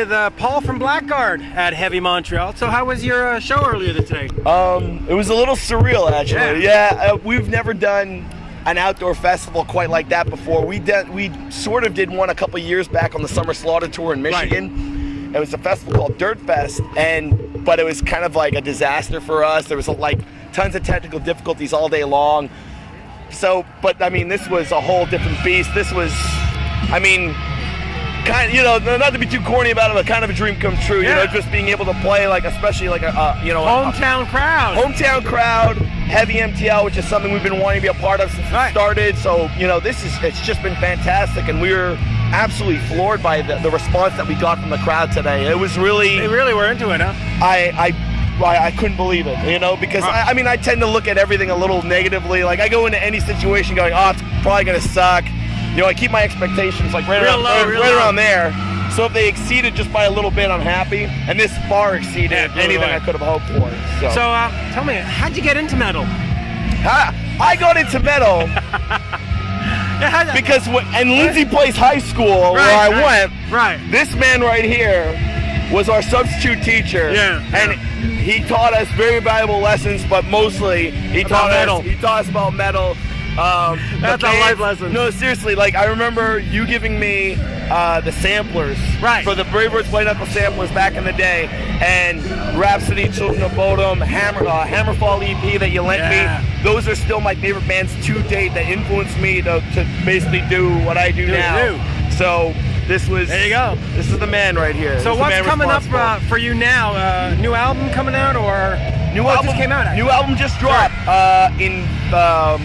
with Paul from Blackguard at HeavyMtl. So how was your show earlier today? It was a little surreal, actually. Yeah, we've never done an outdoor festival quite like that before. We sort of did one a couple years back on the Summer Slaughter Tour in Michigan. Right. It was a festival called Dirt Fest, but it was kind of like a disaster for us. There was like tons of technical difficulties all day long. So, but I mean, this was a whole different beast. This was, I mean, kind of, you know, not to be too corny about it, but kind of a dream come true. Yeah. You know, just being able to play like, especially like a hometown crowd. Hometown crowd, HeavyMtl, which is something we've been wanting to be a part of since it started. So, you know, it's just been fantastic, and we were absolutely floored by the response that we got from the crowd today. It was really, they really were into it, huh? I couldn't believe it, you know, because I mean, I tend to look at everything a little negatively. Like, I go into any situation going, oh, it's probably gonna suck. You know, I keep my expectations like right around there. So if they exceeded just by a little bit, I'm happy. And this far exceeded anything I could have hoped for. So tell me, how'd you get into metal? I got into metal because Lindsay Place High School, where I went, this man right here was our substitute teacher. And he taught us very valuable lessons, but mostly he taught us about metal. That's a life lesson. No, seriously, like I remember you giving me the samplers for the Bravehearts White Knuckle samplers back in the day, and Rhapsody, Children of Bodom, Hammerfall EP that you lent me. Those are still my favorite bands to date that influenced me to basically do what I do now. So this was, there you go. This is the man right here. So what's coming up for you now? New album coming out, or new album just came out? Actually. New album just dropped in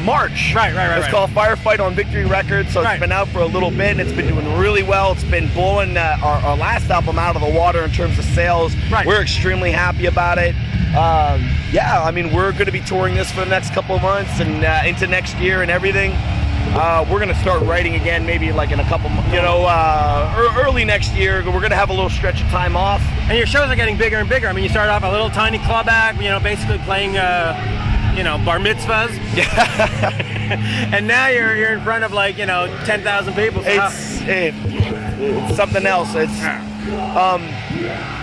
March. It's called Firefight on Victory Records. So it's been out for a little bit, and it's been doing really well. It's been blowing our last album out of the water in terms of sales. We're extremely happy about it. Yeah, I mean, we're going to be touring this for the next couple of months and into next year and everything. We're going to start writing again, maybe like in a couple, early next year. We're going to have a little stretch of time off. And your shows are getting bigger and bigger. I mean, you started off a little tiny club act, basically playing, bar mitzvahs. And now you're in front of 10,000 people. So it's something else. It's,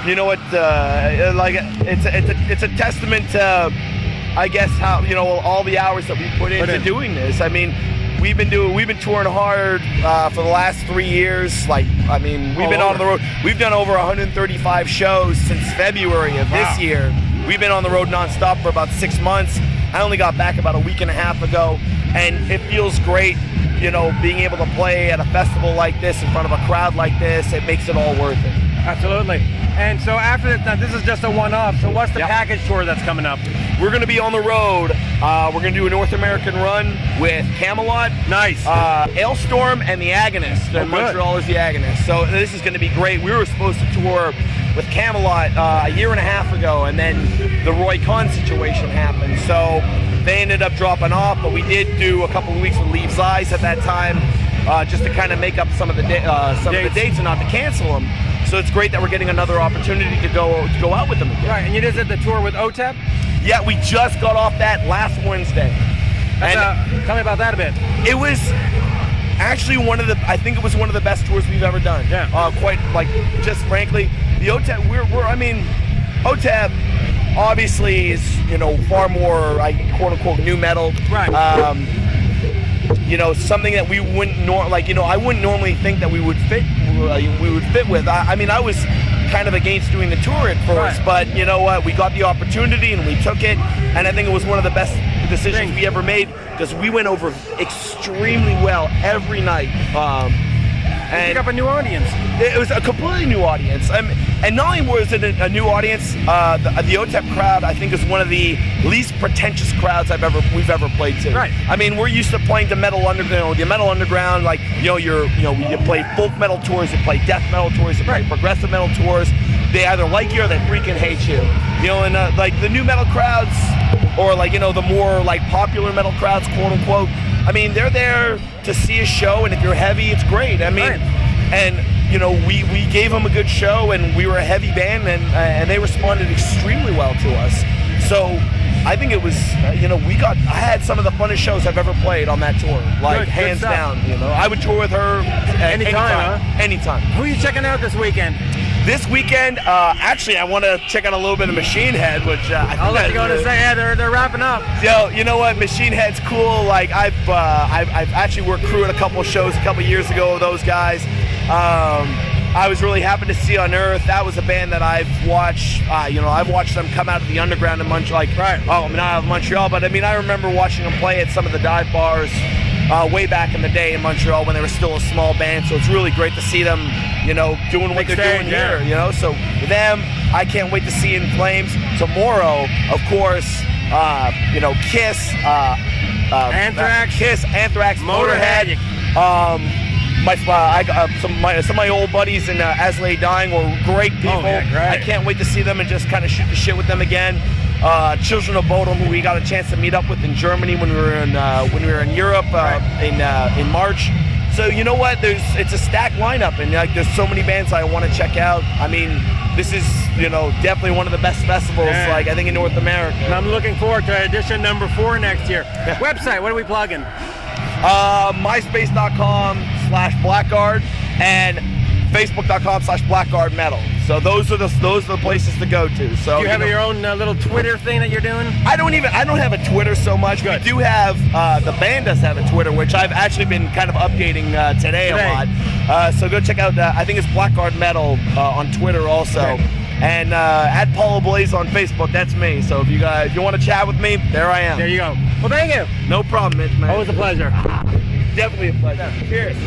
you know what, it's a testament to, I guess, how, all the hours that we put into doing this. I mean, we've been touring hard for the last 3 years. We've been on the road. We've done over 135 shows since February of this year. We've been on the road nonstop for about 6 months. I only got back about a week and a half ago, and it feels great, being able to play at a festival like this in front of a crowd like this. It makes it all worth it. Absolutely. And so after this, now this is just a one-off, so what's the package tour that's coming up? We're going to be on the road. We're going to do a North American run with Camelot. Nice. Ailstorm and the Agonists. Montreal is the Agonists. So this is going to be great. We were supposed to tour with Camelot a year and a half ago, and then the Roy Khan situation happened. So they ended up dropping off, but we did do a couple of weeks with Leaves Eyes at that time, just to kind of make up some of the dates and not to cancel them. So it's great that we're getting another opportunity to go out with them again. Right, and you just did the tour with OTEP? Yeah, we just got off that last Wednesday. Tell me about that a bit. It was actually I think it was one of the best tours we've ever done. Yeah. Just frankly, the OTEP, OTEP obviously is, far more, quote unquote, new metal. Right. Something that we wouldn't I wouldn't normally think that we would fit with. I was kind of against doing the tour at first, but you know what? We got the opportunity and we took it, and I think it was one of the best decisions we ever made, because we went over extremely well every night. And pick up a new audience. It was a completely new audience. And not only was it a new audience, the OTEP crowd, I think, is one of the least pretentious crowds we've ever played to. Right. I mean, we're used to playing to metal underground. The metal underground, you play folk metal tours, you play death metal tours, you play progressive metal tours. They either like you or they freaking hate you. And the new metal crowds, or the more popular metal crowds, quote unquote. I mean, they're there to see a show, and if you're heavy, it's great. I mean, and we gave them a good show, and we were a heavy band, and they responded extremely well to us. So I think it was, I had some of the funnest shows I've ever played on that tour, hands down. I would tour with her anytime. Who are you checking out this weekend? This weekend, actually, I want to check out a little bit of Machine Head, which I think I'll let you go to say, yeah, they're wrapping up. Yo, you know what? Machine Head's cool. Like I've actually worked crew at a couple of shows a couple of years ago with those guys. I was really happy to see Unearth. That was a band that I've watched. I've watched them come out of the underground in Montreal. Not out of Montreal, but I mean, I remember watching them play at some of the dive bars way back in the day in Montreal when they were still a small band. So it's really great to see them, doing what they're doing here. So with them, I can't wait to see In Flames. Tomorrow, of course, Kiss, Anthrax, Motorhead. Some of my old buddies in ZINLAY Dying were great people. Oh, yeah, great. I can't wait to see them and just kind of shoot the shit with them again. Children of Bodom, who we got a chance to meet up with in Germany when we were in Europe in March. So you know what? It's a stacked lineup, and there's so many bands I want to check out. I mean, this is definitely one of the best festivals, I think, in North America. And I'm looking forward to edition number 4 next year. Yeah. Website, what are we plugging? MySpace.com/Blackguard and Facebook.com/BlackguardMetal. So those are the places to go to. So do you have your own little Twitter thing that you're doing? I don't have a Twitter so much. Good. We do have the band does have a Twitter, which I've actually been kind of updating today a lot. So go check out. I think it's Blackguard Metal on Twitter also. Okay. And at Paulo Blaze on Facebook, that's me. So if you want to chat with me, there I am. There you go. Well, thank you. No problem, Mitch, man. Always a pleasure. Definitely a pleasure. Cheers.